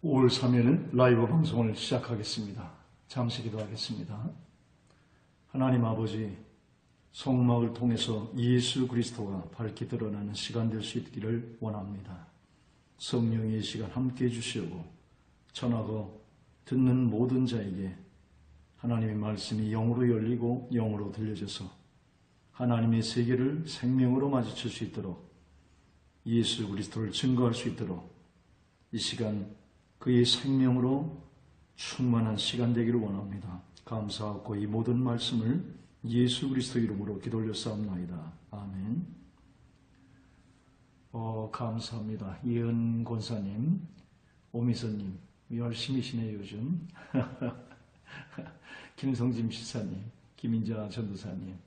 5월 3일 라이브 방송을 시작하겠습니다. 잠시 기도하겠습니다. 하나님 아버지, 성막을 통해서 예수 그리스도가 밝게 드러나는 시간 될 수 있기를 원합니다. 성령의 이 시간 함께해 주시고 전하고 듣는 모든 자에게 하나님의 말씀이 영으로 열리고 영으로 들려져서 하나님의 세계를 생명으로 마주칠 수 있도록 예수 그리스도를 증거할 수 있도록 이 시간 그의 생명으로 충만한 시간 되기를 원합니다. 감사하고 이 모든 말씀을 예수 그리스도 이름으로 기도 올려싸움나이다. 아멘. 감사합니다. 이은 권사님, 오미선님 열심히시네요 요즘. 김성진 시사님, 김인자 전도사님,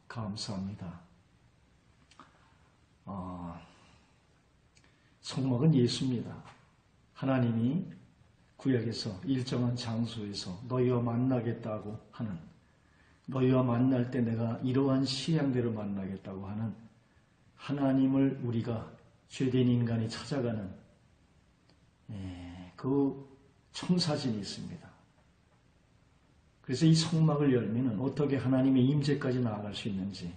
감사합니다. 성막은 예수입니다. 하나님이 구약에서 일정한 장소에서 너희와 만나겠다고 하는, 너희와 만날 때 내가 이러한 시향대로 만나겠다고 하는 하나님을 우리가 죄된 인간이 찾아가는 그 청사진이 있습니다. 그래서 이 성막을 열면 어떻게 하나님의 임재까지 나아갈 수 있는지,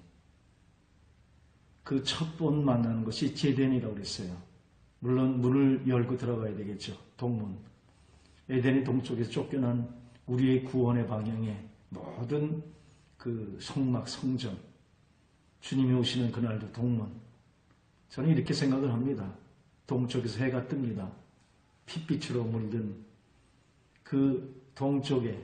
그 첫 번 만나는 것이 제덴이라고 그랬어요. 물론 문을 열고 들어가야 되겠죠. 동문. 에덴의 동쪽에서 쫓겨난 우리의 구원의 방향에 모든 그 성막, 성전, 주님이 오시는 그날도 동문. 저는 이렇게 생각을 합니다. 동쪽에서 해가 뜹니다. 핏빛으로 물든 그 동쪽에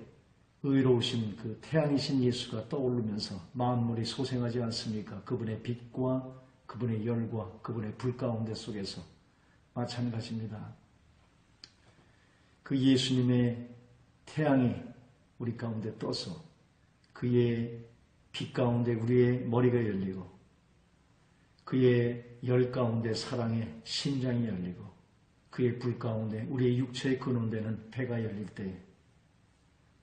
의로우신 그 태양이신 예수가 떠오르면서 만물이 소생하지 않습니까? 그분의 빛과 그분의 열과 그분의 불 가운데 속에서 마찬가지입니다. 그 예수님의 태양이 우리 가운데 떠서 그의 빛 가운데 우리의 머리가 열리고 그의 열 가운데 사랑의 심장이 열리고 그의 불 가운데 우리의 육체에 근원되는 배가 열릴 때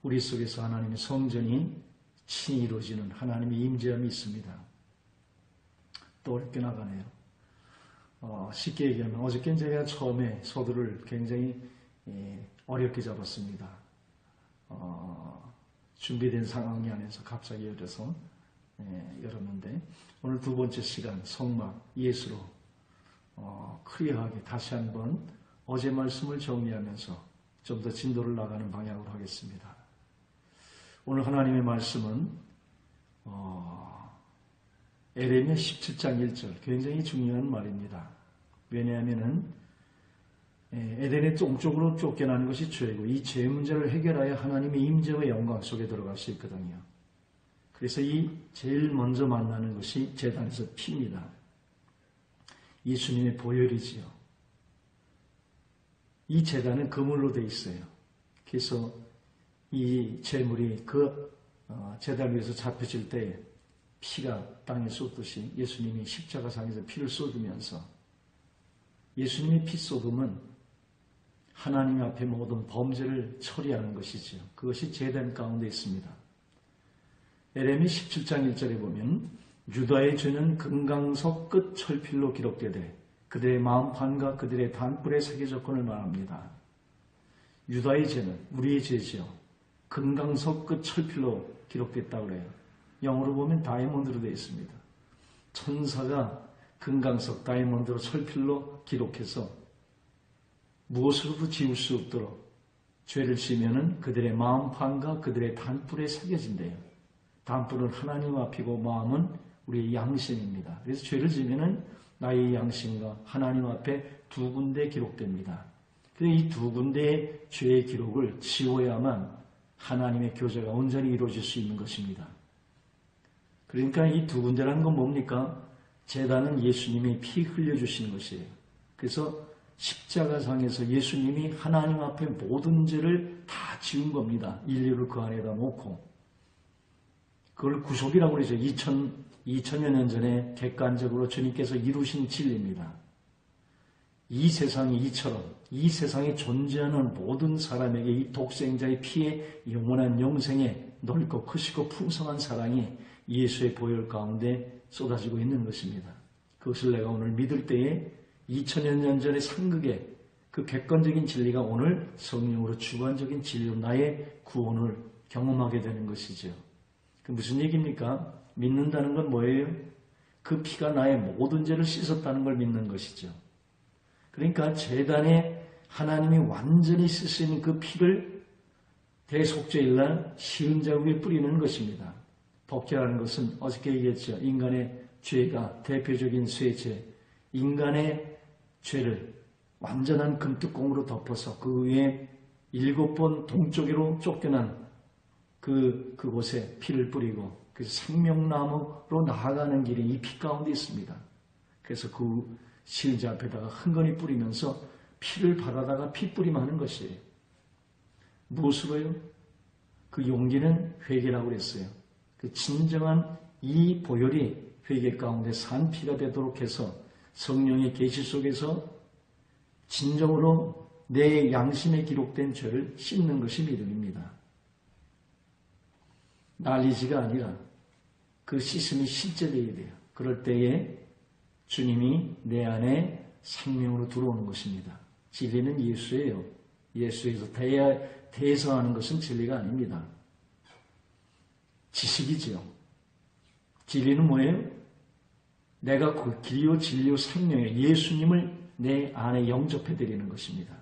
우리 속에서 하나님의 성전이 친히 이루어지는 하나님의 임재함이 있습니다. 또 어렵게 나가네요. 쉽게 얘기하면 어저께 제가 처음에 서두를 굉장히 어렵게 잡았습니다. 준비된 상황이 안에서 갑자기 열어서 열었는데 오늘 두 번째 시간 성막 예수로 클리어하게 다시 한번 어제 말씀을 정리하면서 좀 더 진도를 나가는 방향으로 하겠습니다. 오늘 하나님의 말씀은 에레미야 17장 1절 굉장히 중요한 말입니다. 왜냐하면 에덴의 동쪽으로 쫓겨나는 것이 죄고 이 죄 문제를 해결하여 하나님의 임재와 영광 속에 들어갈 수 있거든요. 그래서 이 제일 먼저 만나는 것이 제단에서 피입니다. 예수님의 보혈이지요. 이 제단은 그물로 되어 있어요. 그래서 이 제물이 그 제단 위에서 잡혀질 때 피가 땅에 쏟듯이 예수님이 십자가상에서 피를 쏟으면서 예수님의 피 쏟음은 하나님 앞에 모든 범죄를 처리하는 것이죠. 그것이 제단 가운데 있습니다. 에레미 17장 1절에 보면 유다의 죄는 금강석 끝 철필로 기록되되 그들의 마음판과 그들의 단뿔에 새겨졌건을 말합니다. 유다의 죄는 우리의 죄지요. 금강석 끝 철필로 기록됐다고 그래요. 영어로 보면 다이아몬드로 되어 있습니다. 천사가 금강석 다이아몬드로 철필로 기록해서 무엇으로도 지울 수 없도록 죄를 지으면은 그들의 마음판과 그들의 단뿔에 새겨진대요. 단뿔은 하나님 앞이고 마음은 우리의 양심입니다. 그래서 죄를 지으면은 나의 양심과 하나님 앞에 두 군데 기록됩니다. 그래서 이 두 군데의 죄의 기록을 지워야만 하나님의 교제가 온전히 이루어질 수 있는 것입니다. 그러니까 이 두 군데라는 건 뭡니까? 제단은 예수님이 피 흘려주시는 것이에요. 그래서 십자가상에서 예수님이 하나님 앞에 모든 죄를 다 지운 겁니다. 인류를 그 안에다 놓고. 그걸 구속이라고 그러죠. 2000여 년 전에 객관적으로 주님께서 이루신 진리입니다. 이 세상이 이처럼 이 세상에 존재하는 모든 사람에게 이 독생자의 피에 영원한 영생에 넓고 크시고 풍성한 사랑이 예수의 보혈 가운데 쏟아지고 있는 것입니다. 그것을 내가 오늘 믿을 때에 2000여 년 전의 상극의 그 그 객관적인 진리가 오늘 성령으로 주관적인 진리로 나의 구원을 경험하게 되는 것이죠. 그 무슨 얘기입니까? 믿는다는 건 뭐예요? 그 피가 나의 모든 죄를 씻었다는 걸 믿는 것이죠. 그러니까 제단에 하나님이 완전히 쓰신 그 피를 대속죄일날 시은자국에 뿌리는 것입니다. 법죄라는 것은 어저께 얘기했죠. 인간의 죄가 대표적인 쇠죄, 인간의 죄를 완전한 금뚜껑으로 덮어서 그 위에 7번 동쪽으로 쫓겨난 그곳에 피를 뿌리고 그래서 생명나무로 나아가는 길이 이 피 가운데 있습니다. 그래서 그 시은자 앞에다가 흥건히 뿌리면서 피를 바라다가 피 뿌림하는 것이에요. 무엇으로요? 그 용기는 회개라고 그랬어요. 그 진정한 이 보혈이 회개 가운데 산 피가 되도록 해서 성령의 계시 속에서 진정으로 내 양심에 기록된 죄를 씻는 것이 믿음입니다. 난리지가 아니라 그 씻음이 실제 되어야 돼요. 그럴 때에 주님이 내 안에 생명으로 들어오는 것입니다. 진리는 예수예요. 예수에서 대성하는 것은 진리가 아닙니다. 지식이지요. 진리는 뭐예요? 내가 그 길이요 진리요 생명의 예수님을 내 안에 영접해드리는 것입니다.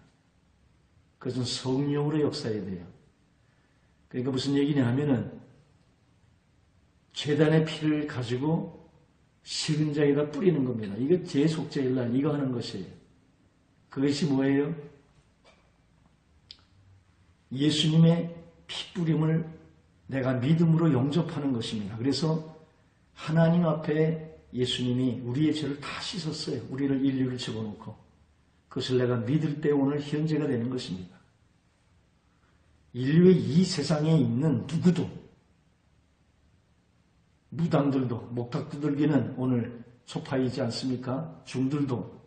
그것은 성령으로 역사해야 돼요. 그러니까 무슨 얘기냐 하면은 제단의 피를 가지고 시은자에다 뿌리는 겁니다. 이거 대속죄일날 이거 하는 것이에요. 그것이 뭐예요? 예수님의 피 뿌림을 내가 믿음으로 영접하는 것입니다. 그래서 하나님 앞에 예수님이 우리의 죄를 다 씻었어요. 우리를 인류를 집어넣고 그것을 내가 믿을 때 오늘 현재가 되는 것입니다. 인류의 이 세상에 있는 누구도 무당들도 목탁두들기는 오늘 초파이지 않습니까? 중들도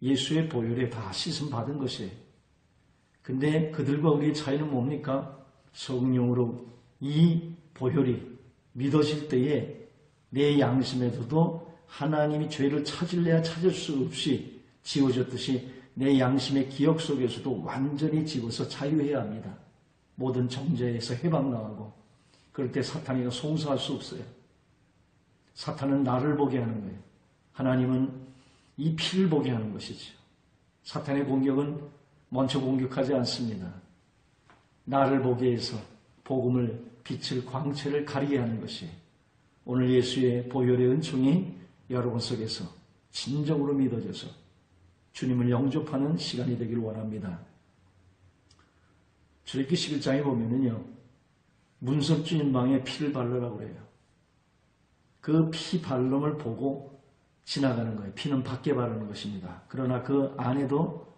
예수의 보혈에 다 씻음 받은 것이에요. 근데 그들과 우리의 차이는 뭡니까? 성령으로 이 보혈이 믿어질 때에 내 양심에서도 하나님이 죄를 찾을래야 찾을 수 없이 지워졌듯이 내 양심의 기억 속에서도 완전히 지워서 자유해야 합니다. 모든 정죄에서 해방나가고 그럴 때 사탄이가 송사할 수 없어요. 사탄은 나를 보게 하는 거예요. 하나님은 이 피를 보게 하는 것이죠. 사탄의 공격은 먼저 공격하지 않습니다. 나를 보게 해서 복음을 빛을 광채를 가리게 하는 것이 오늘 예수의 보혈의 은총이 여러분 속에서 진정으로 믿어져서 주님을 영접하는 시간이 되기를 원합니다. 출애굽기 11장에 보면은요, 문석주님 방에 피를 바르라고 그래요. 그 피 바름을 보고 지나가는 거예요. 피는 밖에 바르는 것입니다. 그러나 그 안에도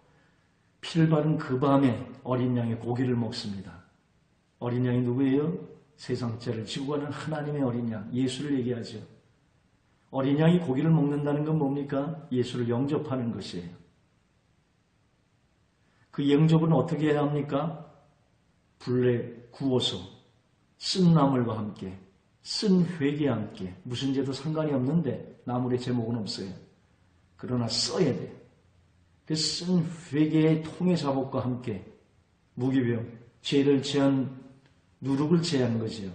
피를 바른 그 밤에 어린 양의 고기를 먹습니다. 어린 양이 누구예요? 세상 죄를 지고 가는 하나님의 어린 양, 예수를 얘기하죠. 어린 양이 고기를 먹는다는 건 뭡니까? 예수를 영접하는 것이에요. 그 영접은 어떻게 해야 합니까? 불에 구워서 쓴 나물과 함께 쓴 회개와 함께 무슨 죄도 상관이 없는데 나물의 제목은 없어요. 그러나 써야 돼요. 그 쓴 회개의 통의 자복과 함께 무기병, 죄를 제한 누룩을 제한 거지요.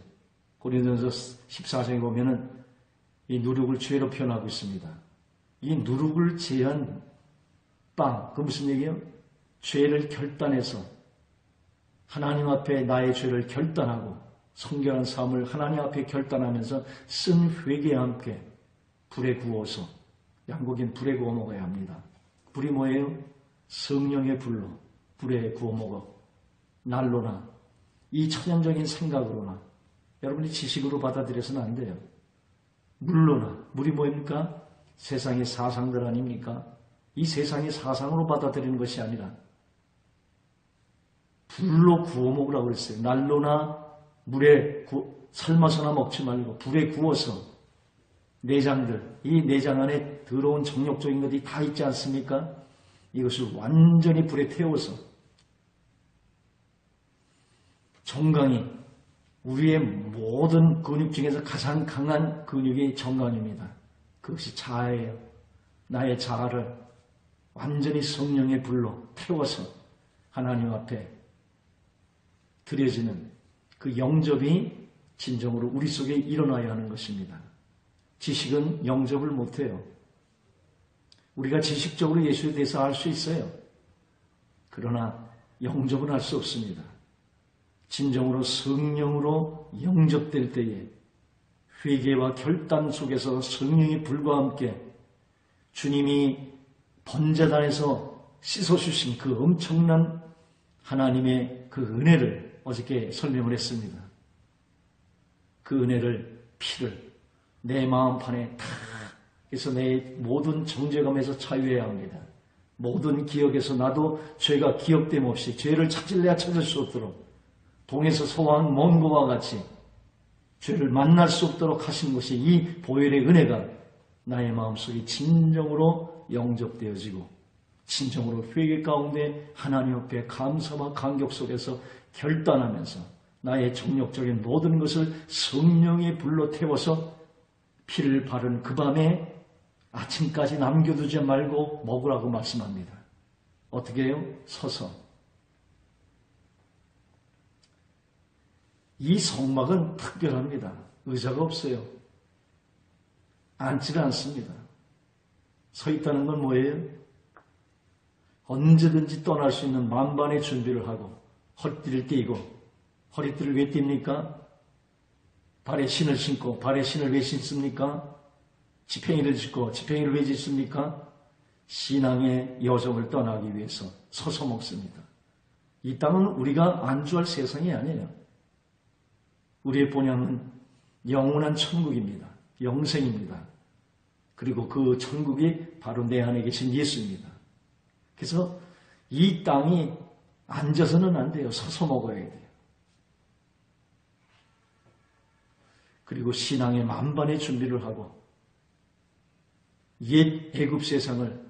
고린도전서 14장에 보면은 이 누룩을 죄로 표현하고 있습니다. 이 누룩을 제한 빵, 그 무슨 얘기예요? 죄를 결단해서 하나님 앞에 나의 죄를 결단하고 성결한 삶을 하나님 앞에 결단하면서 쓴 회개와 함께 불에 구워서 양고기는 불에 구워 먹어야 합니다. 불이 뭐예요? 성령의 불로 불에 구워 먹어. 난로나 이 천연적인 생각으로나 여러분이 지식으로 받아들여서는 안 돼요. 물로나 물이 뭐입니까? 세상의 사상들 아닙니까? 이 세상의 사상으로 받아들이는 것이 아니라 불로 구워 먹으라고 그랬어요. 난로나 물에 삶아서나 먹지 말고 불에 구워서 내장들, 이 내장 안에 더러운 정욕적인 것이 다 있지 않습니까? 이것을 완전히 불에 태워서 정강이 우리의 모든 근육 중에서 가장 강한 근육이 정강입니다. 그것이 자아예요. 나의 자아를 완전히 성령의 불로 태워서 하나님 앞에 드려지는 그 영접이 진정으로 우리 속에 일어나야 하는 것입니다. 지식은 영접을 못해요. 우리가 지식적으로 예수에 대해서 알 수 있어요. 그러나 영접은 할 수 없습니다. 진정으로 성령으로 영접될 때에 회개와 결단 속에서 성령의 불과 함께 주님이 번제단에서 씻어주신 그 엄청난 하나님의 그 은혜를 어저께 설명을 했습니다. 그 은혜를, 피를 내 마음판에 다 해서 내 모든 정죄감에서 자유해야 합니다. 모든 기억에서 나도 죄가 기억됨 없이 죄를 찾을래야 찾을 수 없도록 동에서 소환 먼 것과 같이 죄를 만날 수 없도록 하신 것이 이 보혈의 은혜가 나의 마음속에 진정으로 영접되어지고 진정으로 회개 가운데 하나님 앞에 감사와 감격 속에서 결단하면서 나의 정욕적인 모든 것을 성령의 불로 태워서 피를 바른 그 밤에 아침까지 남겨두지 말고 먹으라고 말씀합니다. 어떻게 해요? 서서. 이 성막은 특별합니다. 의자가 없어요. 앉지를 않습니다. 서 있다는 건 뭐예요? 언제든지 떠날 수 있는 만반의 준비를 하고 헛띠를 띠고, 허리띠를 왜 띱니까? 발에 신을 신고, 발에 신을 왜 신습니까? 지팽이를 짚고 지팽이를 왜 짚습니까? 신앙의 여정을 떠나기 위해서 서서 먹습니다. 이 땅은 우리가 안주할 세상이 아니에요. 우리의 본향은 영원한 천국입니다. 영생입니다. 그리고 그 천국이 바로 내 안에 계신 예수입니다. 그래서 이 땅이 앉아서는 안 돼요. 서서 먹어야 돼요. 그리고 신앙의 만반의 준비를 하고 옛 애굽 세상을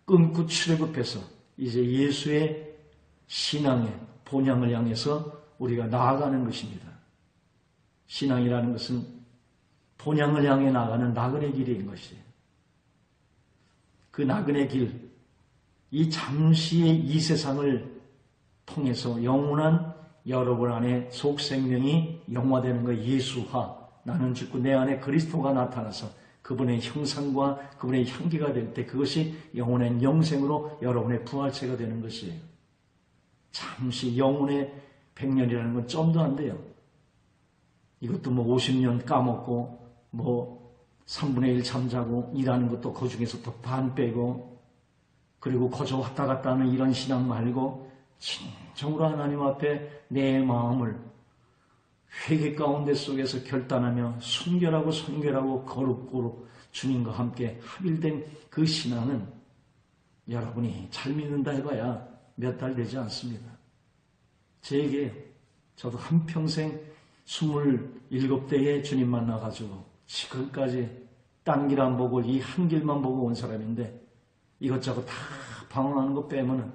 끊고 출애굽해서 이제 예수의 신앙의 본향을 향해서 우리가 나아가는 것입니다. 신앙이라는 것은 본향을 향해 나가는 나그네 길인 것이에요. 그 나그네 길, 이 잠시의 이 세상을 통해서 영원한 여러분 안에 속생명이 영화되는 것, 예수화, 나는 죽고 내 안에 그리스도가 나타나서 그분의 형상과 그분의 향기가 될 때 그것이 영혼의 영생으로 여러분의 부활체가 되는 것이에요. 잠시 영혼의 100년이라는 건 점도 안 돼요. 이것도 뭐 50년 까먹고 뭐 3분의 1 잠자고 일하는 것도 그 중에서 또 반 빼고 그리고 거저 왔다 갔다 하는 이런 신앙 말고 진정으로 하나님 앞에 내 마음을 회개 가운데 속에서 결단하며 순결하고 성결하고 거룩고 주님과 함께 합일된 그 신앙은 여러분이 잘 믿는다 해봐야 몇 달 되지 않습니다. 제게 저도 한평생 27대에 주님 만나가지고 지금까지 딴 길 안 보고 이 한 길만 보고 온 사람인데 이것저것 다 방황하는 것 빼면은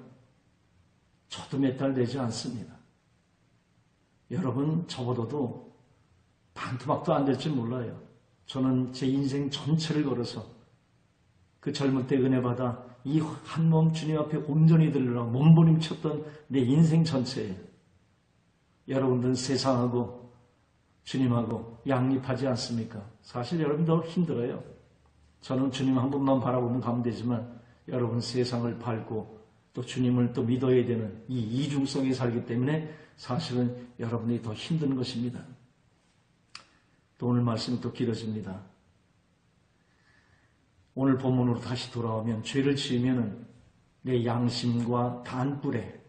저도 몇 달 되지 않습니다. 여러분 저보다도 반토막도 안 될지 몰라요. 저는 제 인생 전체를 걸어서 그 젊을 때 은혜 받아 이 한 몸 주님 앞에 온전히 들으라고 몸부림쳤던 내 인생 전체에 여러분들은 세상하고 주님하고 양립하지 않습니까? 사실 여러분도 힘들어요. 저는 주님 한 분만 바라보면 가면 되지만 여러분 세상을 밟고 또 주님을 또 믿어야 되는 이 이중성에 살기 때문에 사실은 여러분이 더 힘든 것입니다. 또 오늘 말씀이 또 길어집니다. 오늘 본문으로 다시 돌아오면 죄를 지으면 내 양심과 단뿔에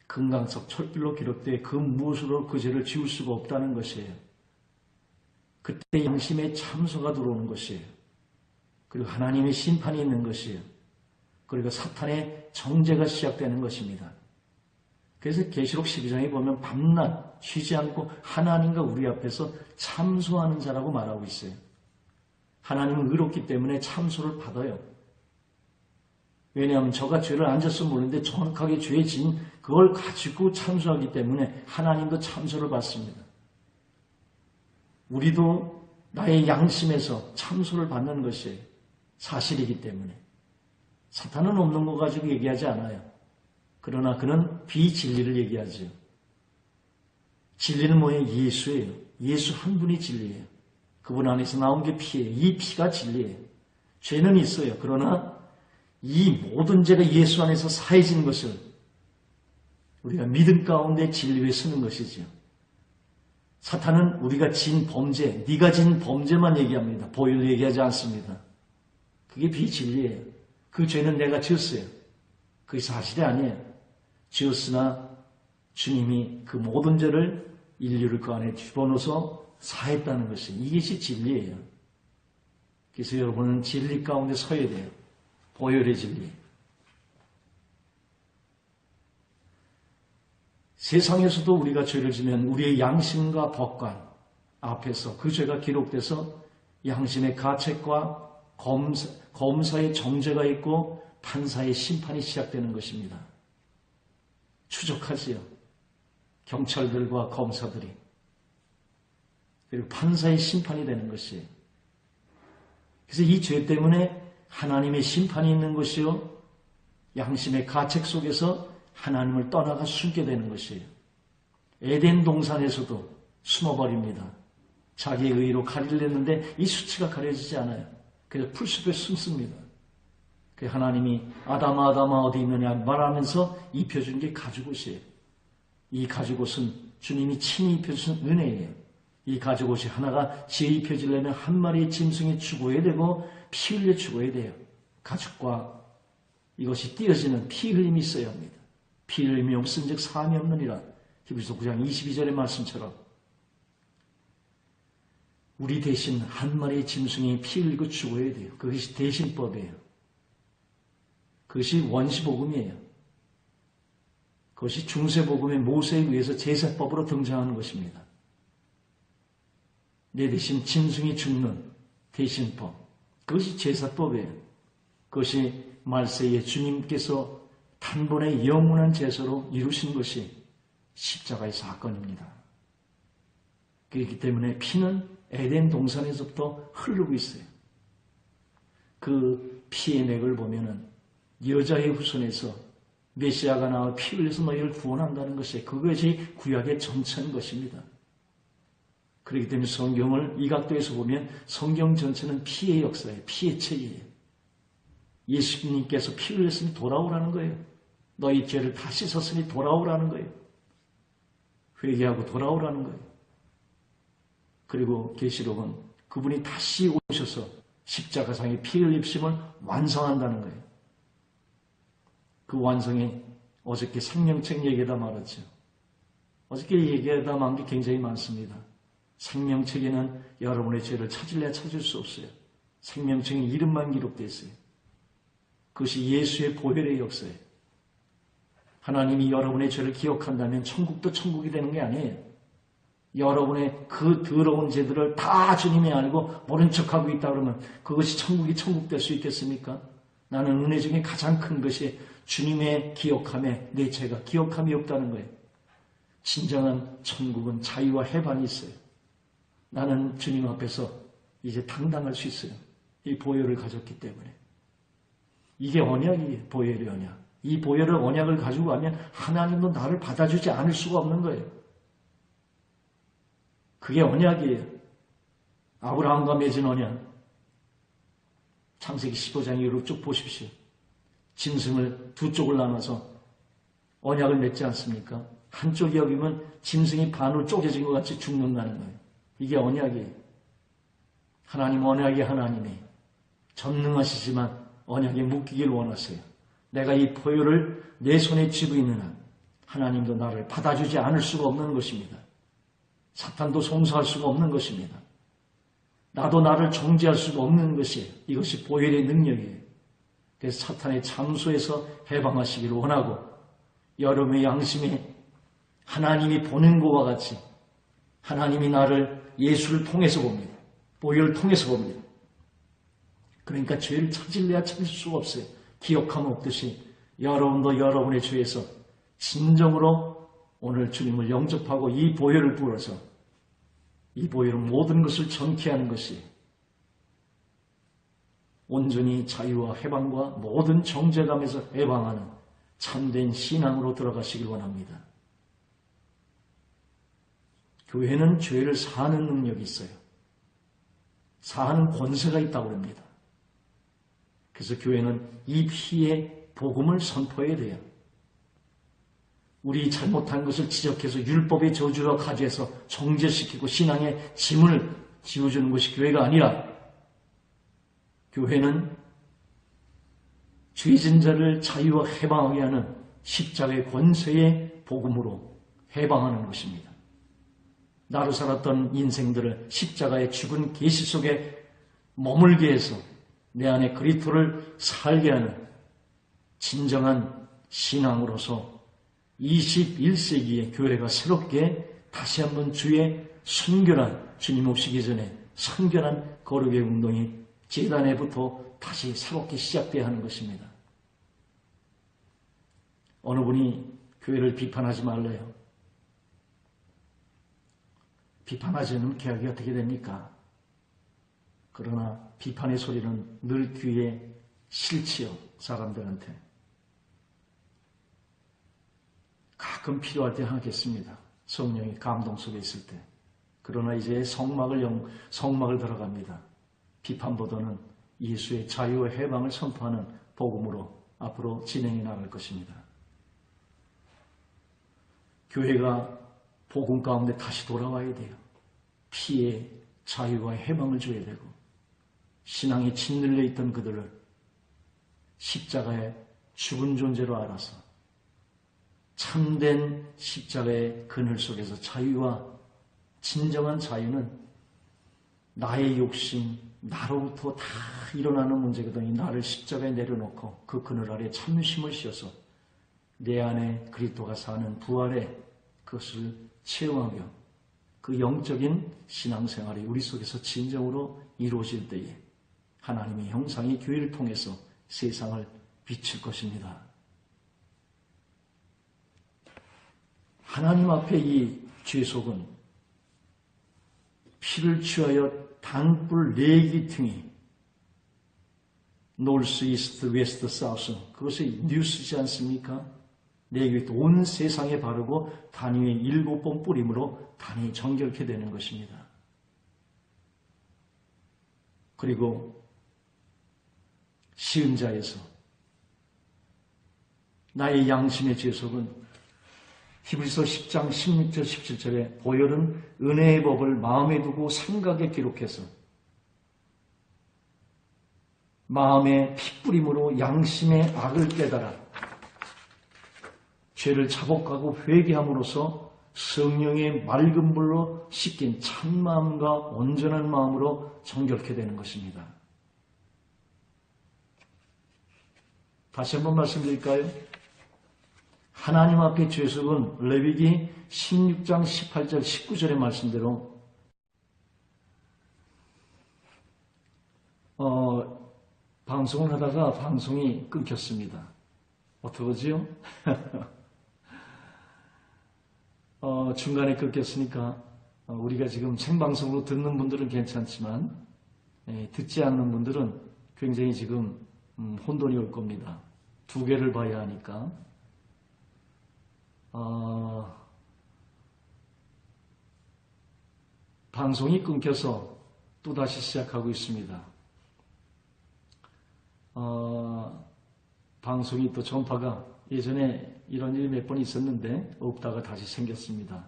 금강석 철길로 기록되어 그 무엇으로 그 죄를 지울 수가 없다는 것이에요. 그때 양심의 참소가 들어오는 것이에요. 그리고 하나님의 심판이 있는 것이에요. 그리고 사탄의 정죄가 시작되는 것입니다. 그래서 계시록 12장에 보면 밤낮 쉬지 않고 하나님과 우리 앞에서 참소하는 자라고 말하고 있어요. 하나님은 의롭기 때문에 참소를 받아요. 왜냐하면 저가 죄를 안 졌으면 모르는데 정확하게 죄 지은 그걸 가지고 참소하기 때문에 하나님도 참소를 받습니다. 우리도 나의 양심에서 참소를 받는 것이 사실이기 때문에 사탄은 없는 거 가지고 얘기하지 않아요. 그러나 그는 비진리를 얘기하죠. 진리는 뭐예요? 예수예요. 예수 한 분이 진리예요. 그분 안에서 나온 게 피예요. 이 피가 진리예요. 죄는 있어요. 그러나 이 모든 죄가 예수 안에서 사해진 것을 우리가 믿음 가운데 진리에 쓰는 것이죠. 사탄은 우리가 진 범죄, 네가 진 범죄만 얘기합니다. 보혈을 얘기하지 않습니다. 그게 비진리예요. 그 죄는 내가 지었어요. 그게 사실이 아니에요. 지었으나 주님이 그 모든 죄를 인류를 그 안에 집어넣어서 사했다는 것이 이것이 진리예요. 그래서 여러분은 진리 가운데 서야 돼요. 보혈의 진리. 세상에서도 우리가 죄를 지면 우리의 양심과 법관 앞에서 그 죄가 기록돼서 양심의 가책과 검사의 정죄가 있고 판사의 심판이 시작되는 것입니다. 추적하지요. 경찰들과 검사들이. 그리고 판사의 심판이 되는 것이에요. 그래서 이 죄 때문에 하나님의 심판이 있는 것이요. 양심의 가책 속에서 하나님을 떠나가 숨게 되는 것이에요. 에덴 동산에서도 숨어버립니다. 자기의 의로 가리려 했는데 이 수치가 가려지지 않아요. 그래서 풀숲에 숨습니다. 그래서 하나님이 아담아 아담아 어디 있느냐 말하면서 입혀준 게 가죽옷이에요. 이 가죽옷은 주님이 친히 입혀주신 은혜예요. 이 가죽옷이 하나가 지어 입혀지려면 한 마리의 짐승이 죽어야 되고 피 흘려 죽어야 돼요. 가죽과 이것이 띄어지는 피 흘림이 있어야 합니다. 피 흘림이 없은즉 사함이 없느니라. 히브리서 9장 22절의 말씀처럼 우리 대신 한 마리의 짐승이 피 흘리고 죽어야 돼요. 그것이 대신법이에요. 그것이 원시복음이에요. 그것이 중세복음의 모세에 의해서 제사법으로 등장하는 것입니다. 내 대신 짐승이 죽는 대신법. 그것이 제사법이에요. 그것이 말세에 주님께서 단번에 영원한 제사로 이루신 것이 십자가의 사건입니다. 그렇기 때문에 피는 에덴 동산에서부터 흐르고 있어요. 그 피의 맥을 보면은 여자의 후손에서 메시아가 나와 피 흘려서 너희를 구원한다는 것이 그것이 구약의 전체인 것입니다. 그렇기 때문에 성경을 이 각도에서 보면 성경 전체는 피의 역사예요. 피의 책이에요. 예수님께서 피 흘렸으니 돌아오라는 거예요. 너희 죄를 다 씻었으니 돌아오라는 거예요. 회개하고 돌아오라는 거예요. 그리고 계시록은 그분이 다시 오셔서 십자가상의 피를 입심을 완성한다는 거예요. 그 완성이 어저께 생명책 얘기에다 말했죠. 어저께 얘기에다 만 게 굉장히 많습니다. 생명책에는 여러분의 죄를 찾을래야 찾을 수 없어요. 생명책에 이름만 기록되어 있어요. 그것이 예수의 보혈의 역사예요. 하나님이 여러분의 죄를 기억한다면 천국도 천국이 되는 게 아니에요. 여러분의 그 더러운 죄들을 다 주님이 알고 모른 척하고 있다 그러면 그것이 천국이 천국 될 수 있겠습니까? 나는 은혜 중에 가장 큰 것이 주님의 기억함에 내 죄가 기억함이 없다는 거예요. 진정한 천국은 자유와 해방이 있어요. 나는 주님 앞에서 이제 당당할 수 있어요. 이 보혈을 가졌기 때문에. 이게 언약이에요. 보혈의 언약. 이 보혈의 언약을 가지고 가면 하나님도 나를 받아주지 않을 수가 없는 거예요. 그게 언약이에요. 아브라함과 맺은 언약. 창세기 15장 이후로 쭉 보십시오. 짐승을 두 쪽을 나눠서 언약을 맺지 않습니까? 한쪽이 여기면 짐승이 반으로 쪼개진 것 같이 죽는다는 거예요. 이게 언약이에요. 하나님 언약이 하나님이 전능하시지만 언약에 묶이길 원하세요. 내가 이 보혈을 내 손에 쥐고 있는 한 하나님도 나를 받아주지 않을 수가 없는 것입니다. 사탄도 송사할 수가 없는 것입니다. 나도 나를 정죄할 수가 없는 것이에요. 이것이 보혈의 능력이에요. 그래서 사탄의 참소에서 해방하시기를 원하고 여러분의 양심이 하나님이 보는 것과 같이 하나님이 나를 예수를 통해서 봅니다. 보혈을 통해서 봅니다. 그러니까 죄를 찾을래야 찾을 수가 없어요. 기억함 없듯이 여러분도 여러분의 죄에서 진정으로 오늘 주님을 영접하고 이 보혈을 부어서 이 보혈은 모든 것을 정케하는 것이 온전히 자유와 해방과 모든 정죄감에서 해방하는 참된 신앙으로 들어가시길 원합니다. 교회는 죄를 사하는 능력이 있어요. 사하는 권세가 있다고 합니다. 그래서 교회는 이 피의 복음을 선포해야 돼요. 우리 잘못한 것을 지적해서 율법의 저주와 가지해서 정죄시키고 신앙의 짐을 지워주는 것이 교회가 아니라, 교회는 죄진 자를 자유와 해방하게 하는 십자가의 권세의 복음으로 해방하는 것입니다. 나로 살았던 인생들을 십자가의 죽은 계시 속에 머물게 해서 내 안에 그리스도를 살게 하는 진정한 신앙으로서 21세기의 교회가 새롭게 다시 한번 주의 순결한, 주님 오시기 전에 순결한 거룩의 운동이 제단에부터 다시 새롭게 시작돼야 하는 것입니다. 어느 분이 교회를 비판하지 말래요. 비판하지 않으면 개혁이 어떻게 됩니까? 그러나 비판의 소리는 늘 귀에 싫지요, 사람들한테. 가끔 필요할 때 하겠습니다. 성령이 감동 속에 있을 때. 그러나 이제 성막을 들어갑니다. 비판보다는 예수의 자유와 해방을 선포하는 복음으로 앞으로 진행해 나갈 것입니다. 교회가 복음 가운데 다시 돌아와야 돼요. 피의 자유와 해방을 줘야 되고, 신앙에 짓눌려 있던 그들을 십자가의 죽은 존재로 알아서 참된 십자가의 그늘 속에서 자유와, 진정한 자유는 나의 욕심, 나로부터 다 일어나는 문제거든요. 나를 십자가에 내려놓고 그 그늘 아래 참심을 씌워서 내 안에 그리스도가 사는 부활의 그것을 체험하며 그 영적인 신앙생활이 우리 속에서 진정으로 이루어질 때에 하나님의 형상이 교회를 통해서 세상을 비칠 것입니다. 하나님 앞에 이 죄속은 피를 취하여 단불 4기퉁이 노스, 이스트, 웨스트, 사우스, 그것이 뉴스지 않습니까? 4개 온 세상에 바르고 단위에 7번 뿌림으로 단위 정결케 되는 것입니다. 그리고 시은자에서 나의 양심의 죄속은 히브리서 10장 16절 17절에 보혈은 은혜의 법을 마음에 두고 생각에 기록해서 마음의 핏부림으로 양심의 악을 깨달아 죄를 자복하고 회개함으로써 성령의 맑은 불로 씻긴 참마음과 온전한 마음으로 정결케 되는 것입니다. 다시 한번 말씀드릴까요? 하나님 앞에 죄속은 레위기 16장 18절 19절의 말씀대로 방송을 하다가 방송이 끊겼습니다. 어떡하지요? 중간에 끊겼으니까 우리가 지금 생방송으로 듣는 분들은 괜찮지만 듣지 않는 분들은 굉장히 지금 혼돈이 올 겁니다. 2개를 봐야 하니까. 방송이 끊겨서 또다시 시작하고 있습니다. 방송이 또 전파가 예전에 이런 일이 몇 번 있었는데 없다가 다시 생겼습니다.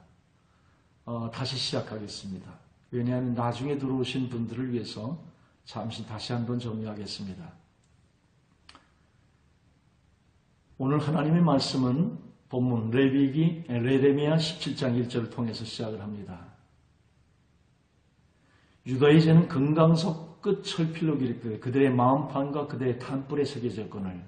다시 시작하겠습니다. 왜냐하면 나중에 들어오신 분들을 위해서 잠시 다시 한번 정리하겠습니다. 오늘 하나님의 말씀은 본문 레레미야 17장 1절을 통해서 시작을 합니다. 유다의 죄는 금강석 끝 철필로 기록되어 그들의 마음판과 그들의 탄불에 새겨졌거늘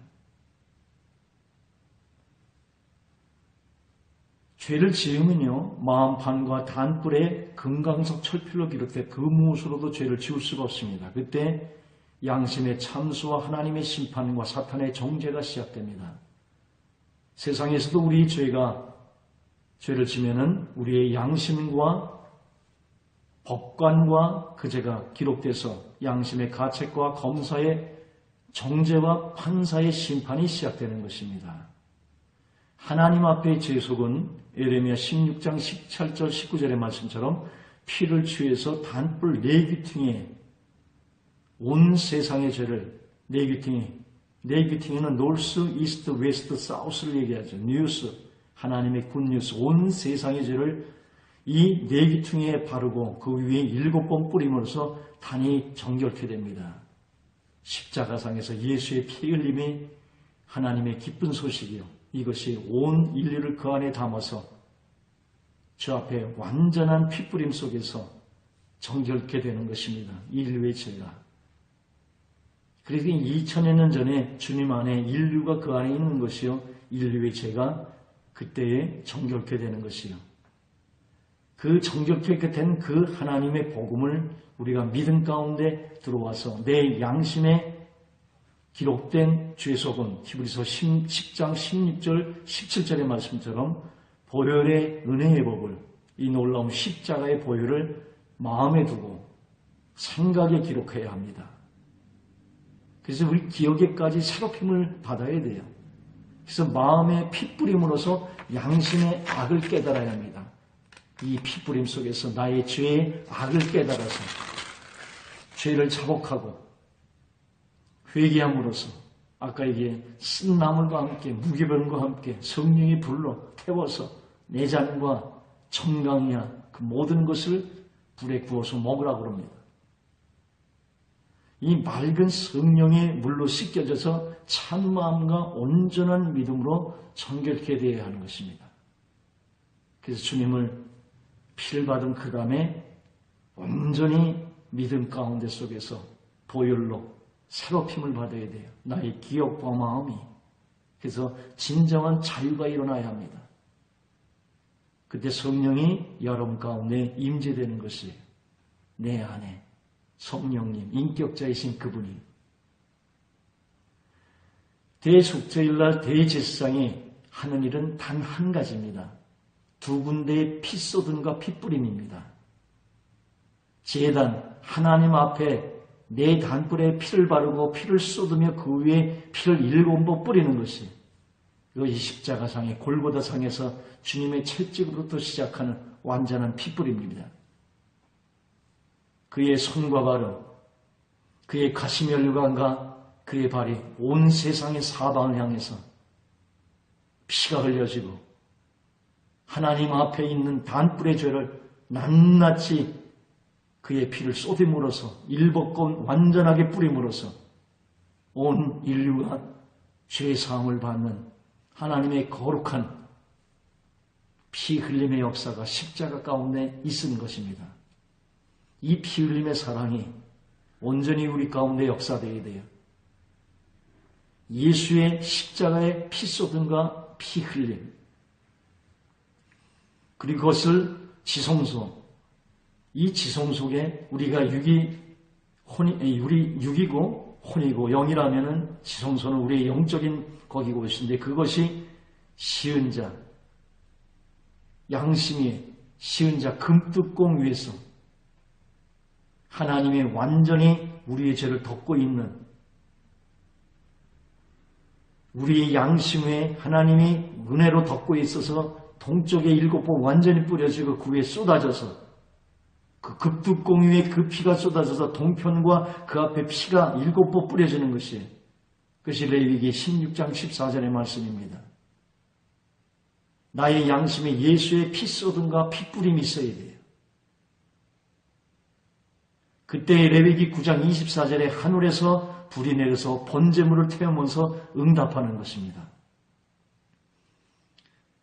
죄를 지으면요 마음판과 단불에 금강석 철필로 기록돼 그 무엇으로도 죄를 지울 수가 없습니다. 그때 양심의 참수와 하나님의 심판과 사탄의 정죄가 시작됩니다. 세상에서도 우리 죄를 지면은 우리의 양심과 법관과 그 죄가 기록돼서 양심의 가책과 검사의 정죄와 판사의 심판이 시작되는 것입니다. 하나님 앞에 제속은 에레미야 16장 17절 19절의 말씀처럼 피를 취해서 단뿔 네 귀퉁이에 온 세상의 죄를 네 귀퉁이는 노스, 이스트, 웨스트, 사우스를 얘기하죠. 뉴스, 하나님의 굿뉴스, 온 세상의 죄를 이 네 귀퉁이에 바르고 그 위에 7번 뿌림으로써 단이 정결케 됩니다. 십자가상에서 예수의 피 흘림이 하나님의 기쁜 소식이요. 이것이 온 인류를 그 안에 담아서 주 앞에 완전한 피뿌림 속에서 정결케 되는 것입니다. 인류의 죄가. 그래서 2000여 년 전에 주님 안에 인류가 그 안에 있는 것이요. 인류의 죄가 그때에 정결케 되는 것이요. 그 정결케 된 그 하나님의 복음을 우리가 믿음 가운데 들어와서 내 양심에 기록된 죄속은 히브리서 10장 16절 17절의 말씀처럼 보혈의 은혜의 법을, 이 놀라운 십자가의 보혈을 마음에 두고 생각에 기록해야 합니다. 그래서 우리 기억에까지 새롭힘을 받아야 돼요. 그래서 마음의 핏부림으로서 양심의 악을 깨달아야 합니다. 이 핏부림 속에서 나의 죄의 악을 깨달아서 죄를 자복하고 회개함으로써 아까 이게 쓴 나물과 함께 무기병과 함께 성령의 불로 태워서 내장과 청강이야 그 모든 것을 불에 구워서 먹으라고 합니다. 이 맑은 성령의 물로 씻겨져서 참마음과 온전한 믿음으로 정결케 되어야 하는 것입니다. 그래서 주님을 피를 받은 그 다음에 온전히 믿음 가운데 속에서 보혈로 새롭힘을 받아야 돼요. 나의 기억과 마음이. 그래서 진정한 자유가 일어나야 합니다. 그때 성령이 여러분 가운데 임재되는 것이에요. 내 안에 성령님, 인격자이신 그분이. 대속죄일날 대제사장이 하는 일은 단 한 가지입니다. 두 군데의 피 쏟음과 피 뿌림입니다. 제단, 하나님 앞에 내 단불에 피를 바르고 피를 쏟으며 그 위에 피를 7번 뿌리는 것이 이것이 십자가상의 골고다상에서 주님의 채찍으로부터 시작하는 완전한 피뿌림입니다. 그의 손과 발은 그의 가시면류관과 그의 발이 온 세상의 사방을 향해서 피가 흘려지고 하나님 앞에 있는 단뿔의 죄를 낱낱이 그의 피를 쏟음으로써 7번 완전하게 뿌림으로써 온 인류가 죄사함을 받는 하나님의 거룩한 피 흘림의 역사가 십자가 가운데 있은 것입니다. 이 피 흘림의 사랑이 온전히 우리 가운데 역사되어야 돼요. 예수의 십자가의 피 쏟음과 피 흘림 그리고 그것을 지성소 이 지성 속에 우리가 우리 육이고 혼이고 영이라면은 지성소는 우리의 영적인 거기 곳인데 그것이 시은 자, 양심이 시은 자 금뚜껑 위에서 하나님의 완전히 우리의 죄를 덮고 있는 우리의 양심 위에 하나님이 은혜로 덮고 있어서 동쪽에 7번 완전히 뿌려지고 그 위에 쏟아져서 그 급뚜껑 위에 그 피가 쏟아져서 동편과 그 앞에 피가 7번 뿌려지는 것이 그것이 레위기 16장 14절의 말씀입니다. 나의 양심에 예수의 피 쏟음과 피 뿌림이 있어야 돼요. 그때 레위기 9장 24절에 하늘에서 불이 내려서 번제물을 태우면서 응답하는 것입니다.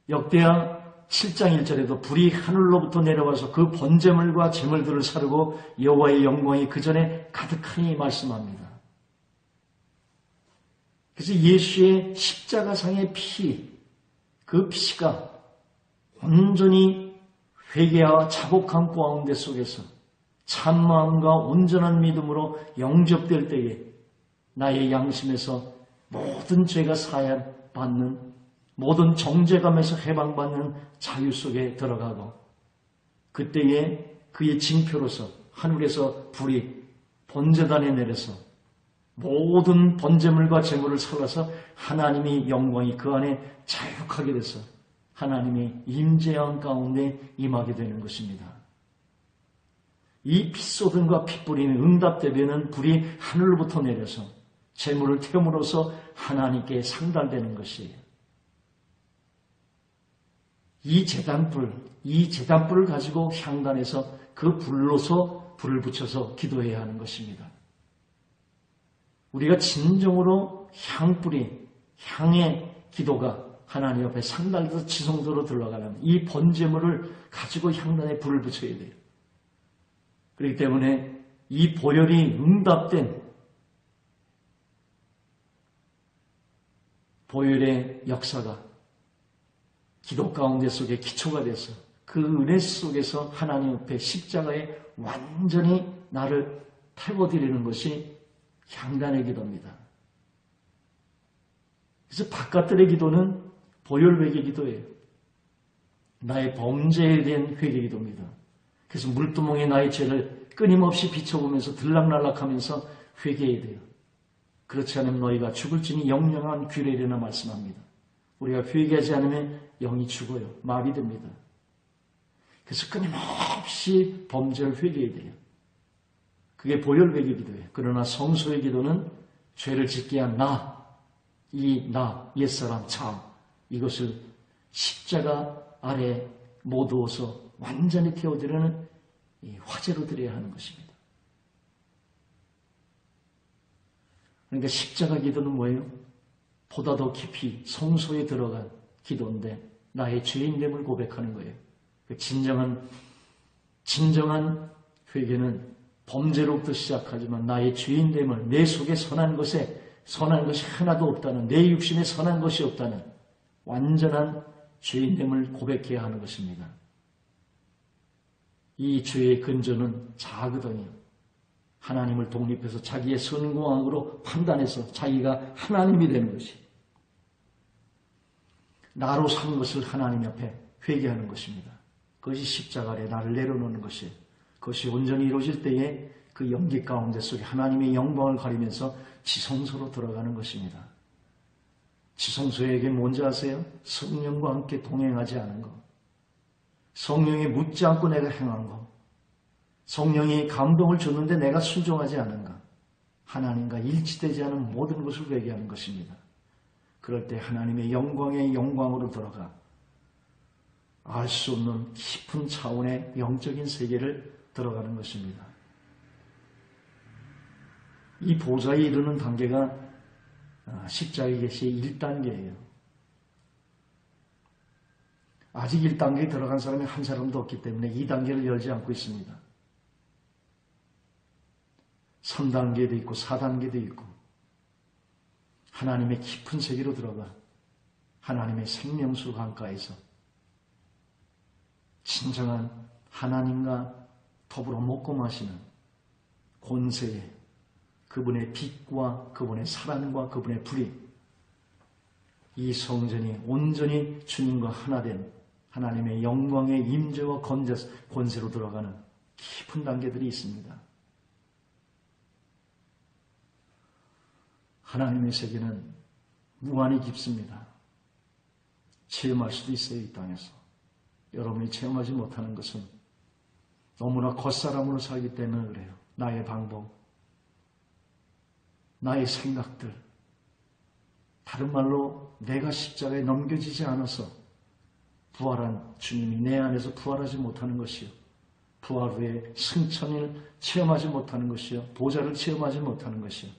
역대하 7장 1절에도 불이 하늘로부터 내려와서 그 번제물과 제물들을 사르고 여호와의 영광이 그 전에 가득하니 말씀합니다. 그래서 예수의 십자가상의 피, 그 피가 온전히 회개와 자복한 가운데 속에서 참마음과 온전한 믿음으로 영접될 때에 나의 양심에서 모든 죄가 사하받는 모든 정죄감에서 해방받는 자유 속에 들어가고 그때에 그의 징표로서 하늘에서 불이 번제단에 내려서 모든 번제물과 제물을 살라서 하나님의 영광이 그 안에 자육하게 돼서 하나님의 임재한 가운데 임하게 되는 것입니다. 이 pit소든과 pit불이는 응답되면 불이 하늘로부터 내려서 제물을 태움으로써 하나님께 상달되는 것이에요. 이 제단불을 가지고 향단에서 그 불로서 불을 붙여서 기도해야 하는 것입니다. 우리가 진정으로 향의 기도가 하나님 앞에 상달돼서 지성소로 들어가려면 이 번제물을 가지고 향단에 불을 붙여야 돼요. 그렇기 때문에 이 보혈이 응답된 보혈의 역사가 기도 가운데 속에 기초가 돼서 그 은혜 속에서 하나님 앞에 십자가에 완전히 나를 태워드리는 것이 향단의 기도입니다. 그래서 바깥들의 기도는 보혈 회개 기도예요. 나의 범죄에 대한 회개 기도입니다. 그래서 물두멍에 나의 죄를 끊임없이 비춰보면서 들락날락하면서 회개해야 돼요. 그렇지 않으면 너희가 죽을지니 영영한 규례리나 말씀합니다. 우리가 회개하지 않으면 영이 죽어요. 마비됩니다. 그래서 끊임없이 범죄를 회개해야 돼요. 그게 보혈 회개 기도예요. 그러나 성소의 기도는 죄를 짓게 한 옛사람 참 이것을 십자가 아래 모두어서 완전히 태워드리는 화제로 드려야 하는 것입니다. 그러니까 십자가 기도는 뭐예요? 보다 더 깊이 성소에 들어간 기도인데 나의 죄인됨을 고백하는 거예요. 진정한 회개는 범죄로부터 시작하지만 나의 죄인됨을 내 속에 선한 것이 하나도 없다는 내 육신에 선한 것이 없다는 완전한 죄인됨을 고백해야 하는 것입니다. 이 죄의 근저는 자거든요. 하나님을 독립해서 자기의 선공학으로 판단해서 자기가 하나님이 되는 것이 나로 산 것을 하나님 앞에 회개하는 것입니다. 그것이 십자가 아래 나를 내려놓는 것이에요. 그것이 온전히 이루어질 때에 그 연기 가운데 속에 하나님의 영광을 가리면서 지성소로 들어가는 것입니다. 지성소에게 뭔지 아세요? 성령과 함께 동행하지 않은 것. 성령이 묻지 않고 내가 행한 것. 성령이 감동을 줬는데 내가 순종하지 않은가. 하나님과 일치되지 않은 모든 것을 회개하는 것입니다. 그럴 때 하나님의 영광의 영광으로 들어가 알 수 없는 깊은 차원의 영적인 세계를 들어가는 것입니다. 이 보좌에 이르는 단계가 십자가의 계시의 1단계예요. 아직 1단계에 들어간 사람이 한 사람도 없기 때문에 2단계를 열지 않고 있습니다. 3단계도 있고 4단계도 있고 하나님의 깊은 세계로 들어가 하나님의 생명수 강가에서 진정한 하나님과 더불어 먹고 마시는 권세에 그분의 빛과 그분의 사랑과 그분의 불이 이 성전이 온전히 주님과 하나 된 하나님의 영광의 임재와 권세로 들어가는 깊은 단계들이 있습니다. 하나님의 세계는 무한히 깊습니다. 체험할 수도 있어요, 이 땅에서. 여러분이 체험하지 못하는 것은 너무나 겉사람으로 살기 때문에 그래요. 나의 방법, 나의 생각들, 다른 말로 내가 십자가에 넘겨지지 않아서 부활한 주님이 내 안에서 부활하지 못하는 것이요. 부활 후에 승천을 체험하지 못하는 것이요. 보좌를 체험하지 못하는 것이요.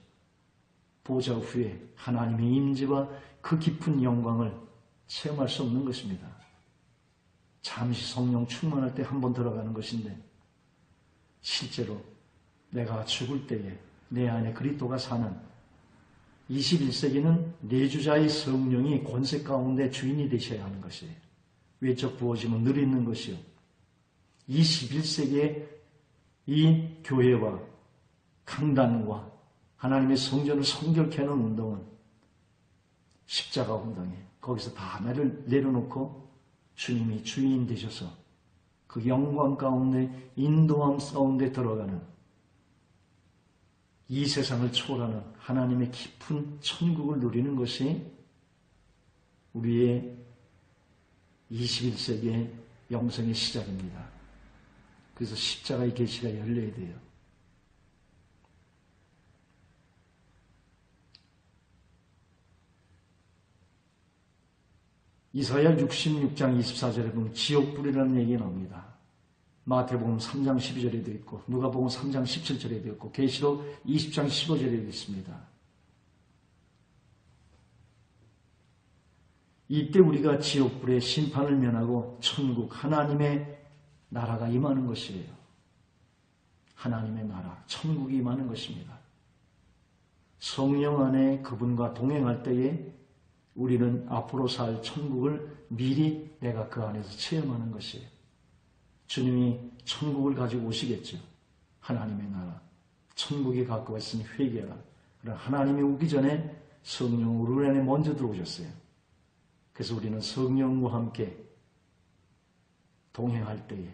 보좌 후에 하나님의 임재와 그 깊은 영광을 체험할 수 없는 것입니다. 잠시 성령 충만할 때 한 번 들어가는 것인데 실제로 내가 죽을 때에 내 안에 그리스도가 사는 21세기는 내주자의 성령이 권세 가운데 주인이 되셔야 하는 것이에요. 외적 부어짐은 늘 있는 것이요. 21세기에 이 교회와 강단과 하나님의 성전을 성결케 하는 운동은 십자가 운동이에요. 거기서 다 나를 내려놓고 주님이 주인 되셔서 그 영광 가운데 인도함 가운데 들어가는 이 세상을 초월하는 하나님의 깊은 천국을 누리는 것이 우리의 21세기의 영성의 시작입니다. 그래서 십자가의 계시가 열려야 돼요. 이사야 66장 24절에 보면 지옥불이라는 얘기가 나옵니다. 마태복음 3장 12절에도 있고 누가복음 3장 17절에도 있고 계시록 20장 15절에도 있습니다. 이때 우리가 지옥불의 심판을 면하고 천국 하나님의 나라가 임하는 것이에요. 하나님의 나라, 천국이 임하는 것입니다. 성령 안에 그분과 동행할 때에 우리는 앞으로 살 천국을 미리 내가 그 안에서 체험하는 것이에요. 주님이 천국을 가지고 오시겠죠. 하나님의 나라. 천국이 가까워 있으니 회개하라. 그러나 하나님이 오기 전에 성령 우리 안에 먼저 들어오셨어요. 그래서 우리는 성령과 함께 동행할 때에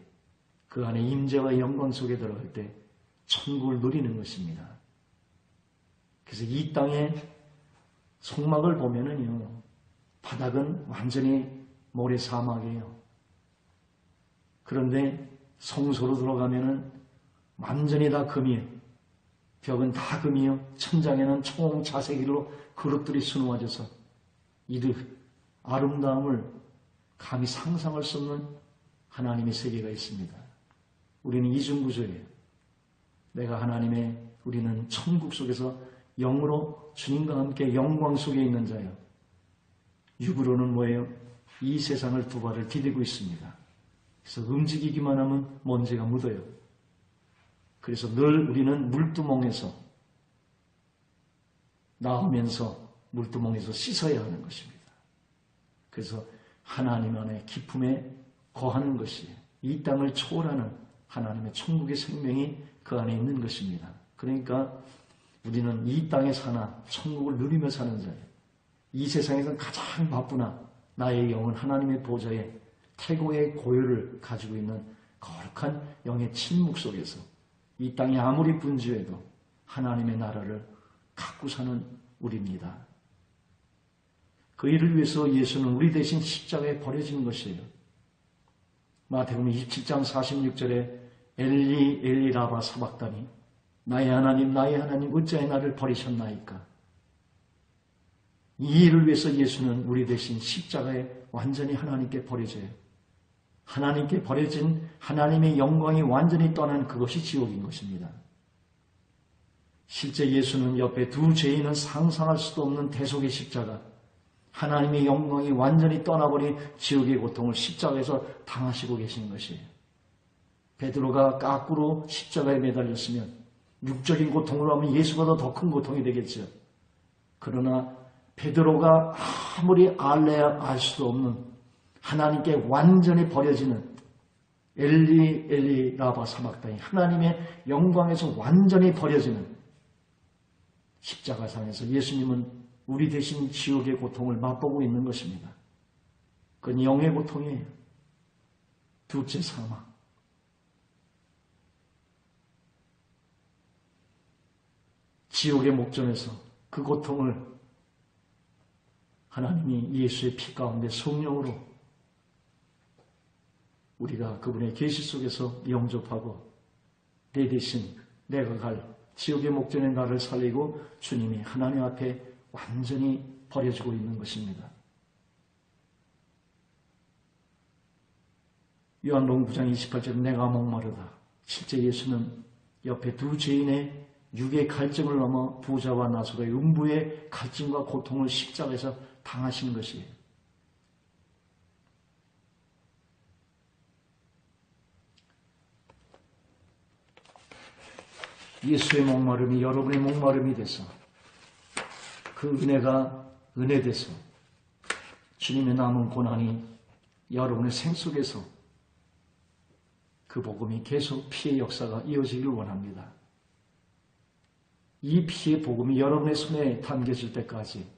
그 안에 임재와 영광 속에 들어갈 때 천국을 누리는 것입니다. 그래서 이 땅의 속막을 보면은요, 바닥은 완전히 모래 사막이에요. 그런데 성소로 들어가면은 완전히 다 금이에요. 벽은 다 금이요. 천장에는 총 자색으로 그릇들이 수놓아져서 이들 아름다움을 감히 상상할 수 없는 하나님의 세계가 있습니다. 우리는 이중구조예요. 내가 우리는 천국 속에서 영으로 주님과 함께 영광 속에 있는 자예요. 육으로는 뭐예요? 이 세상을 두 발을 디디고 있습니다. 그래서 움직이기만 하면 먼지가 묻어요. 그래서 늘 우리는 물두멍에서 나오면서 물두멍에서 씻어야 하는 것입니다. 그래서 하나님 안에 기쁨에 거하는 것이 이 땅을 초월하는 하나님의 천국의 생명이 그 안에 있는 것입니다. 그러니까 우리는 이 땅에 사나 천국을 누리며 사는 자예요. 이 세상에서는 가장 바쁘나 나의 영은 하나님의 보좌에 태고의 고요를 가지고 있는 거룩한 영의 침묵 속에서 이 땅이 아무리 분주해도 하나님의 나라를 갖고 사는 우리입니다. 그 일을 위해서 예수는 우리 대신 십자가에 버려진 것이에요. 마태복음 27장 46절에 엘리 엘리 라바 사박다니 나의 하나님 어찌하여 나를 버리셨나이까. 이 일을 위해서 예수는 우리 대신 십자가에 완전히 하나님께 버려져요. 하나님께 버려진 하나님의 영광이 완전히 떠난 그것이 지옥인 것입니다. 실제 예수는 옆에 두 죄인은 상상할 수도 없는 대속의 십자가, 하나님의 영광이 완전히 떠나버린 지옥의 고통을 십자가에서 당하시고 계신 것이에요. 베드로가 까꾸로 십자가에 매달렸으면 육적인 고통으로 하면 예수보다 더 큰 고통이 되겠죠. 그러나 베드로가 아무리 알래야 알 수도 없는 하나님께 완전히 버려지는 엘리 엘리 라바 사박다니 하나님의 영광에서 완전히 버려지는 십자가상에서 예수님은 우리 대신 지옥의 고통을 맛보고 있는 것입니다. 그건 영의 고통이에요. 둘째 사망. 지옥의 목전에서 그 고통을 하나님이 예수의 피 가운데 성령으로 우리가 그분의 계시 속에서 영접하고 내 대신 내가 갈 지옥의 목전에 나를 살리고 주님이 하나님 앞에 완전히 버려지고 있는 것입니다. 요한복음 9장 28절 내가 목마르다. 실제 예수는 옆에 두 죄인의 육의 갈증을 넘어 부자와 나사로의 음부의 갈증과 고통을 십자가에서 당하신 것이에요. 예수의 목마름이 여러분의 목마름이 돼서 그 은혜가 은혜돼서 주님의 남은 고난이 여러분의 생 속에서 그 복음이 계속 피의 역사가 이어지기를 원합니다. 이 피의 복음이 여러분의 손에 담겨질 때까지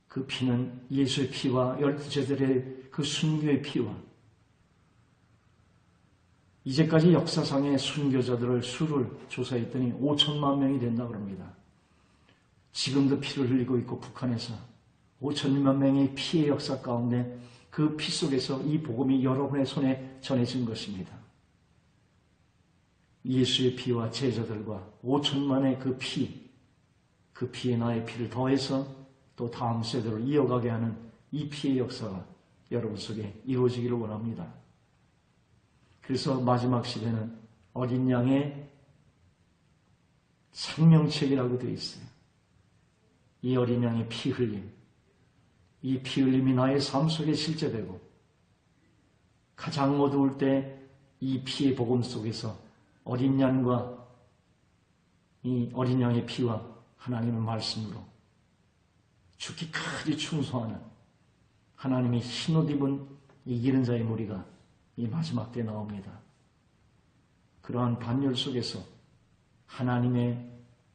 그 피는 예수의 피와 열두 제자들의 그 순교의 피와 이제까지 역사상의 순교자들을 수를 조사했더니 5천만 명이 된다고 합니다. 지금도 피를 흘리고 있고 북한에서 5천만 명의 피의 역사 가운데 그 피 속에서 이 복음이 여러분의 손에 전해진 것입니다. 예수의 피와 제자들과 5천만의 그 피에 나의 피를 더해서 또 다음 세대로 이어가게 하는 이 피의 역사가 여러분 속에 이루어지기를 원합니다. 그래서 마지막 시대는 어린 양의 생명책이라고 되어 있어요. 이 어린 양의 피 흘림, 이 피 흘림이 나의 삶 속에 실제되고 가장 어두울 때 이 피의 복음 속에서 어린 양과 이 어린 양의 피와 하나님의 말씀으로 죽기까지 충성하는 하나님의 흰옷 입은 이기는 자의 무리가 이 마지막 때 나옵니다. 그러한 반열 속에서 하나님의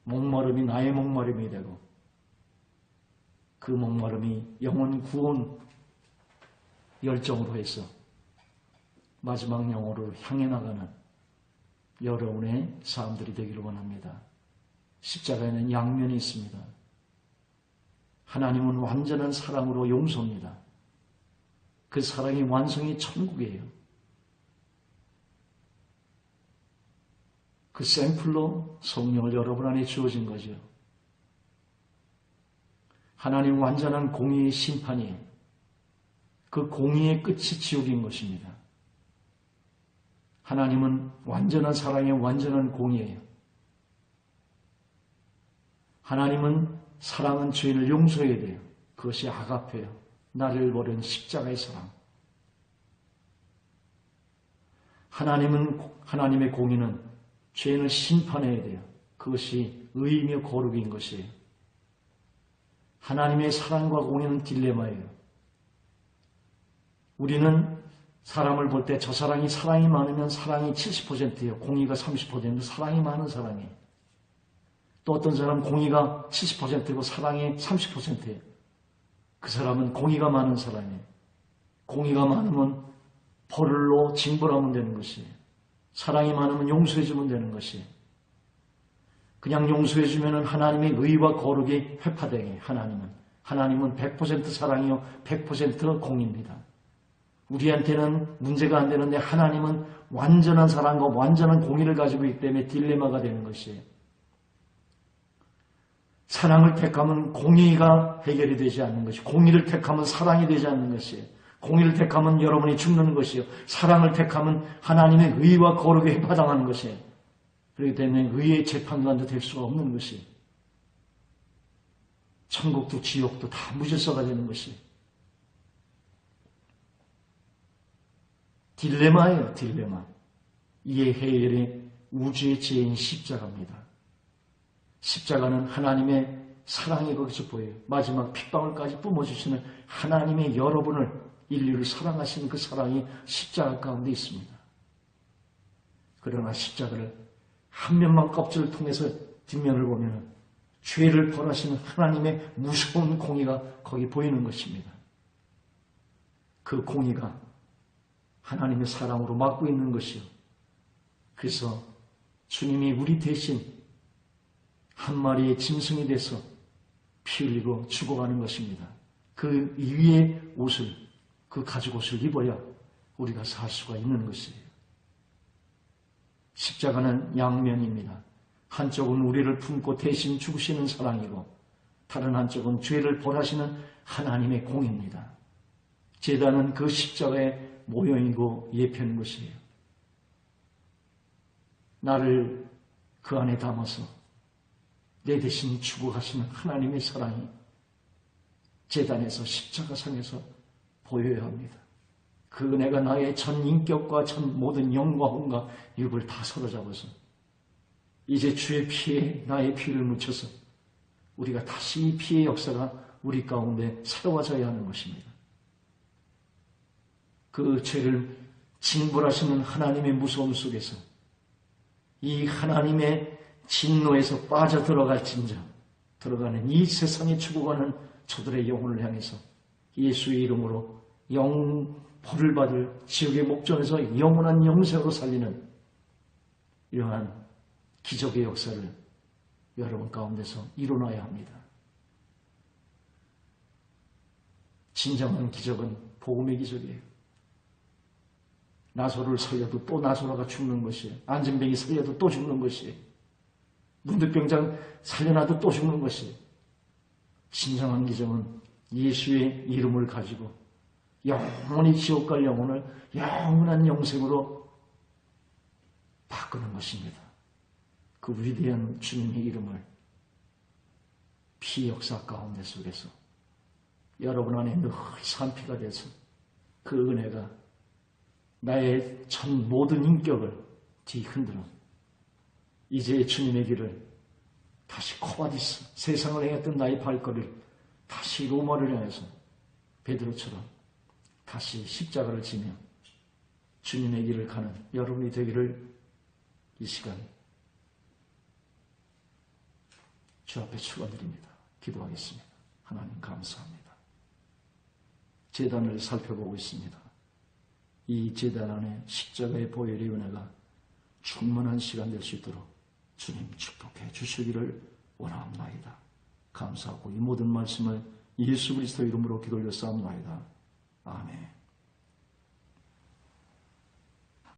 목마름이 나의 목마름이 되고 그 목마름이 영혼 구원 열정으로 해서 마지막 영혼을 향해 나가는 여러분의 사람들이 되기를 원합니다. 십자가에는 양면이 있습니다. 하나님은 완전한 사랑으로 용서합니다. 그 사랑의 완성이 천국이에요. 그 샘플로 성령을 여러분 안에 주어진 거죠. 하나님 완전한 공의의 심판이에요. 그 공의의 끝이 지옥인 것입니다. 하나님은 완전한 사랑의 완전한 공의예요. 하나님은 사랑은 죄인을 용서해야 돼요. 그것이 아가페요. 나를 버린 십자가의 사랑. 하나님의 공의는 죄인을 심판해야 돼요. 그것이 의이며 거룩인 것이에요. 하나님의 사랑과 공의는 딜레마예요. 우리는 사람을 볼 때 저 사랑이 많으면 사랑이 70%예요. 공의가 30%인데 사랑이 많은 사람이에요. 또 어떤 사람은 공의가 70%고 사랑이 30%예요. 그 사람은 공의가 많은 사람이에요. 공의가 많으면 벌로 징벌하면 되는 것이에요. 사랑이 많으면 용서해주면 되는 것이에요. 그냥 용서해주면 하나님의 의와 거룩이 회파되게 하나님은 100% 사랑이요 100% 공의입니다. 우리한테는 문제가 안 되는데 하나님은 완전한 사랑과 완전한 공의를 가지고 있기 때문에 딜레마가 되는 것이에요. 사랑을 택하면 공의가 해결이 되지 않는 것이고 공의를 택하면 사랑이 되지 않는 것이에요. 공의를 택하면 여러분이 죽는 것이요. 사랑을 택하면 하나님의 의와 거룩에 해당하는 것이에요. 그렇기 때문에 의의 재판관도 될 수가 없는 것이에요. 천국도 지옥도 다 무질서가 되는 것이에요. 딜레마예요, 딜레마. 이에 해결의 우주의 지혜인 십자가입니다. 십자가는 하나님의 사랑이 거기서 보여요. 마지막 핏방울까지 뿜어주시는 하나님의 여러분을 인류를 사랑하시는 그 사랑이 십자가 가운데 있습니다. 그러나 십자가를 한 면만 껍질을 통해서 뒷면을 보면 죄를 벌하시는 하나님의 무서운 공의가 거기 보이는 것입니다. 그 공의가 하나님의 사랑으로 막고 있는 것이요. 그래서 주님이 우리 대신 한 마리의 짐승이 돼서 피 흘리고 죽어가는 것입니다. 그 위의 옷을, 그 가죽 옷을 입어야 우리가 살 수가 있는 것이에요. 십자가는 양면입니다. 한쪽은 우리를 품고 대신 죽으시는 사랑이고 다른 한쪽은 죄를 벌하시는 하나님의 공입니다. 제단은 그 십자가의 모형이고 예표인 것이에요. 나를 그 안에 담아서 내 대신 죽어가시는 하나님의 사랑이 제단에서 십자가상에서 보여야 합니다. 그 은혜가 나의 전 인격과 전 모든 영광과 육을 다 사로잡아서 이제 주의 피에 나의 피를 묻혀서 우리가 다시 이 피의 역사가 우리 가운데 새로워져야 하는 것입니다. 그 죄를 징벌하시는 하나님의 무서움 속에서 이 하나님의 진노에서 빠져들어갈진저 들어가는 이 세상에 죽어가는 저들의 영혼을 향해서 예수의 이름으로 벌을 받을 지옥의 목전에서 영원한 영생으로 살리는 이러한 기적의 역사를 여러분 가운데서 일어나야 합니다. 진정한 기적은 복음의 기적이에요. 나사로를 살려도 또 나사로가 죽는 것이에요. 안진뱅이 살려도 또 죽는 것이에요. 문득병장 살려놔도 또 죽는 것이에요. 진정한 기적은 예수의 이름을 가지고 영원히 지옥 갈 영혼을 영원한 영생으로 바꾸는 것입니다. 그 위대한 주님의 이름을 피 역사 가운데 속에서 여러분 안에 늘 산피가 돼서 그 은혜가 나의 전 모든 인격을 뒤흔드는 이제 주님의 길을 다시 코바디스 세상을 행했던 나의 발걸음을 다시 로마를 향해서 베드로처럼 다시 십자가를 지며 주님의 길을 가는 여러분이 되기를 이 시간 주 앞에 축원드립니다. 기도하겠습니다. 하나님 감사합니다. 제단을 살펴보고 있습니다. 이 제단 안에 십자가의 보혈의 은혜가 충만한 시간 될 수 있도록 주님 축복해 주시기를 원합니다. 감사하고 이 모든 말씀을 예수 그리스도 이름으로 기도 올려 싸움나이다. 아멘.